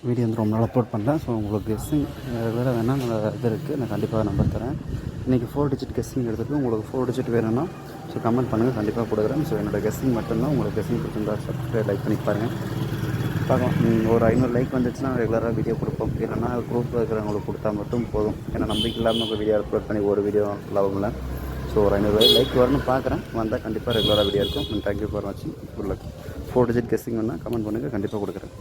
Video வந்து ரொம்ப நாள் அப்லோட் பண்ணேன். ஸோ உங்களுக்கு கெஸ்ஸிங் ரெகுலராக வேணால் நான் இது இருக்குது, நான் கண்டிப்பாக நம்பர் தரேன். இன்றைக்கி 4 டிஜிட் கெஸ்ஸிங் எடுத்துகிட்டு உங்களுக்கு 4 டிஜிட் வேணும்னா ஸோ கமெண்ட் பண்ணுங்கள், கண்டிப்பாக கொடுக்குறேன். ஸோ என்னோடய கெஸ்ஸிங் மட்டும்தான். உங்களுக்கு கெஸ்ஸிங் பிடிச்சிருந்தா சப்ஸ்கிரைப் லைக் பண்ணி பாருங்கள். பார்க்கலாம், ஒரு 500 லைக் வந்துச்சுன்னா ரெகுலராக வீடியோ கொடுப்போம். இல்லைன்னா குரூப்பில் இருக்கிறவங்களுக்கு கொடுத்தா மட்டும் போதும். ஏன்னா நம்பிக்கை இல்லாமல் உங்கள் வீடியோ அப்லோட் பண்ணி ஒரு வீடியோ லாபம் இல்லை. ஸோ ஒரு 500 லைக் வரணும்னு பார்க்குறேன். வந்தால் கண்டிப்பாக ரெகுலராக வீடியோ இருக்கும். தேங்க்யூ ஃபார் வாட்சிங். Good luck. 4 டிஜிட் கெஸ்ஸிங் வேணால் கமெண்ட் பண்ணுங்கள், கண்டிப்பாக கொடுக்குறேன்.